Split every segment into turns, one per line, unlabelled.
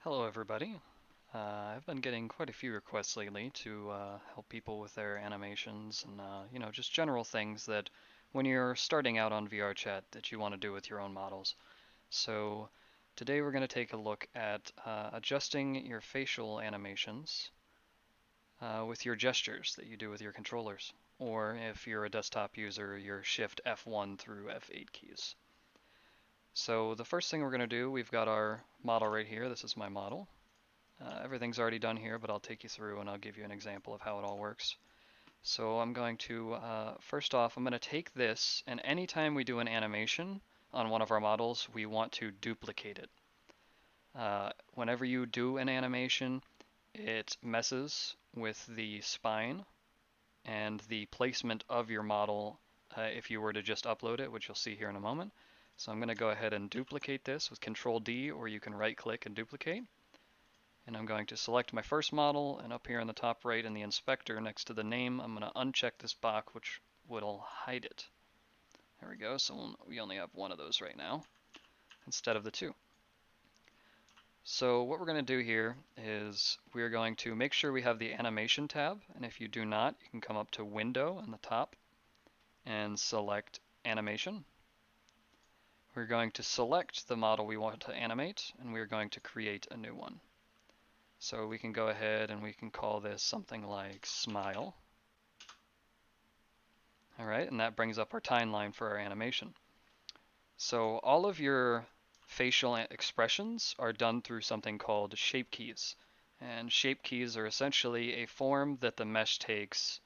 Hello everybody. I've been getting quite a few requests lately to help people with their animations and just general things that when you're starting out on Vrchat that you want to do with your own models. So today we're going to take a look at adjusting your facial animations with your gestures that you do with your controllers, or if you're a desktop user, your Shift F1 through F8 keys. So the first thing we're going to do, we've got our model right here. This is my model. Everything's already done here, but I'll take you through and I'll give you an example of how it all works. So I'm going to, first off, I'm going to take this, and anytime we do an animation on one of our models, we want to duplicate it. Whenever you do an animation, it messes with the spine and the placement of your model if you were to just upload it, which you'll see here in a moment. So I'm going to go ahead and duplicate this with Control D, or you can right click and duplicate. And I'm going to select my first model, and up here in the top right in the inspector next to the name, I'm going to uncheck this box which will hide it. There we go, so we only have one of those right now instead of the two. So what we're going to do here is we're going to make sure we have the animation tab, and if you do not, you can come up to Window on the top and select Animation. We're going to select the model we want to animate, and we're going to create a new one. So we can go ahead and we can call this something like Smile. All right, and that brings up our timeline for our animation. So all of your facial expressions are done through something called shape keys. And shape keys are essentially a form that the mesh takes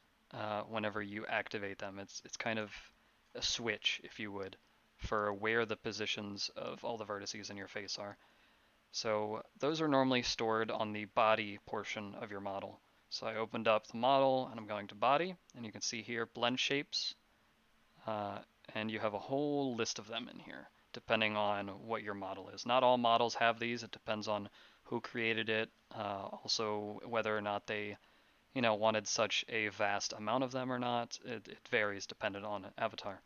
whenever you activate them. It's kind of a switch, if you would, for where the positions of all the vertices in your face are. So those are normally stored on the body portion of your model. So I opened up the model and I'm going to body, and you can see here blend shapes, and you have a whole list of them in here, depending on what your model is. Not all models have these. It depends on who created it, also whether or not they wanted such a vast amount of them or not. It varies dependent on avatar.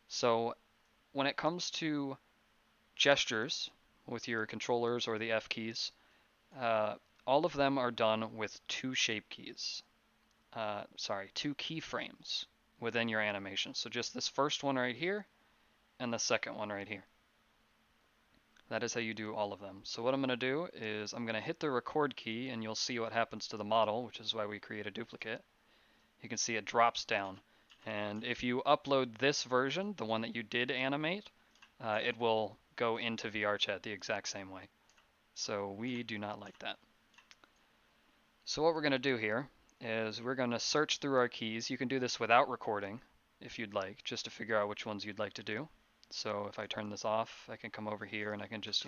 So when it comes to gestures with your controllers or the F keys, uh, all of them are done with two shape keys. Two keyframes within your animation. So just this first one right here and the second one right here. That is how you do all of them. So what I'm going to do is I'm going to hit the record key, and you'll see what happens to the model, which is why we create a duplicate. You can see it drops down. And if you upload this version, the one that you did animate, it will go into VRChat the exact same way. So we do not like that. So what we're going to do here is we're going to search through our keys. You can do this without recording if you'd like, just to figure out which ones you'd like to do. So if I turn this off, I can come over here and I can just,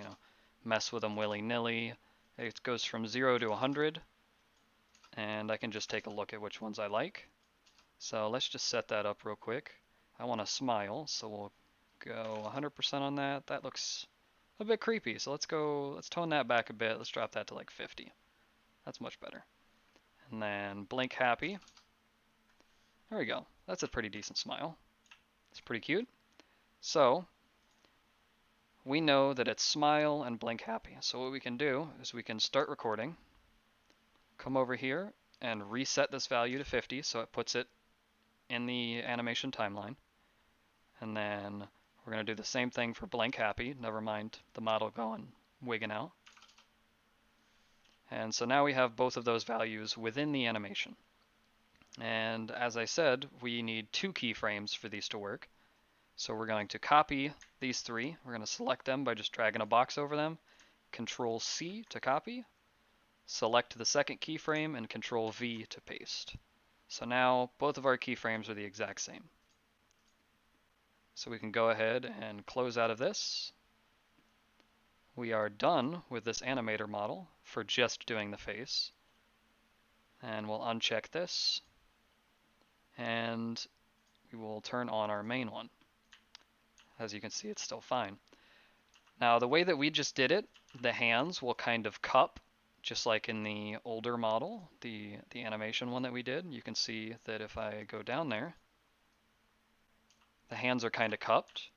mess with them willy-nilly. It goes from 0 to 100, and I can just take a look at which ones I like. So let's just set that up real quick. I want to smile, so we'll go 100% on that. That looks a bit creepy, so let's tone that back a bit. Let's drop that to like 50. That's much better. And then blink happy. There we go. That's a pretty decent smile. It's pretty cute. So we know that it's smile and blink happy. So what we can do is we can start recording, come over here and reset this value to 50 so it puts it in the animation timeline. And then we're going to do the same thing for blink happy, never mind the model going wigging out. And so now we have both of those values within the animation. And as I said, we need two keyframes for these to work. So we're going to copy these three. We're going to select them by just dragging a box over them. Control C to copy. Select the second keyframe and Control V to paste. So now both of our keyframes are the exact same. So we can go ahead and close out of this. We are done with this animator model for just doing the face. And we'll uncheck this. And we will turn on our main one. As you can see, it's still fine. Now, the way that we just did it, the hands will kind of cup, just like in the older model, the animation one that we did. You can see that if I go down there, the hands are kind of cupped.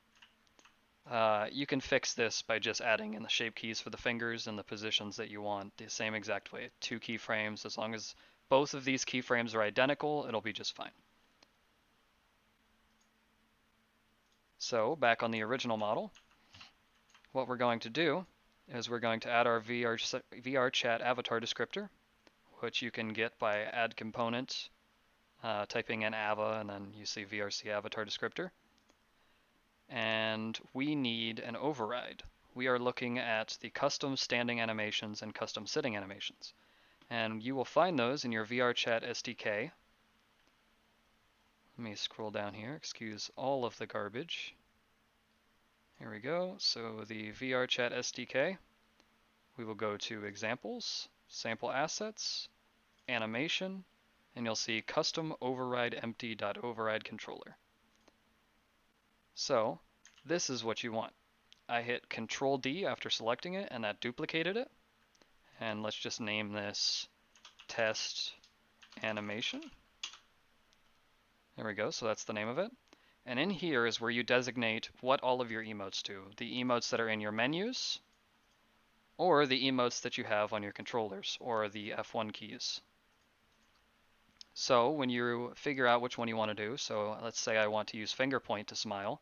You can fix this by just adding in the shape keys for the fingers and the positions that you want the same exact way. 2 keyframes, as long as both of these keyframes are identical, it'll be just fine. So back on the original model, what we're going to do is we're going to add our Vrchat avatar descriptor, which you can get by add component, typing in ava, and then you see VRC avatar descriptor. And we need an override. We are looking at the custom standing animations and custom sitting animations. And you will find those in your Vrchat SDK. Let me scroll down here, excuse all of the garbage. Here we go. So the Vrchat SDK, we will go to examples, sample assets, animation, and you'll see custom override empty.override controller. So this is what you want. I hit Control D after selecting it, and that duplicated it. And let's just name this test animation. There we go, so that's the name of it. And in here is where you designate what all of your emotes do. The emotes that are in your menus, or the emotes that you have on your controllers, or the F1 keys. So when you figure out which one you want to do, so let's say I want to use finger point to smile,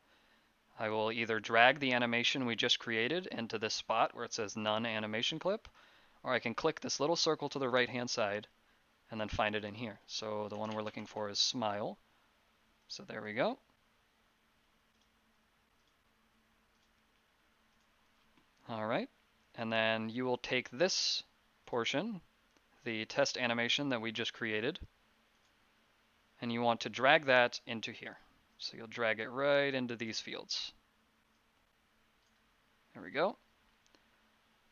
I will either drag the animation we just created into this spot where it says None Animation Clip, or I can click this little circle to the right-hand side and then find it in here. So the one we're looking for is Smile. So there we go. All right, and then you will take this portion, the test animation that we just created, and you want to drag that into here. So you'll drag it right into these fields. There we go.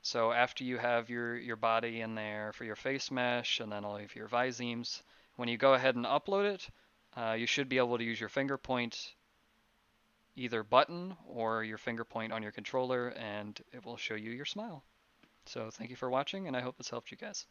So after you have your body in there for your face mesh and then all of your visemes, when you go ahead and upload it, you should be able to use your finger point either button or your finger point on your controller, and it will show you your smile. So thank you for watching, and I hope this helped you guys.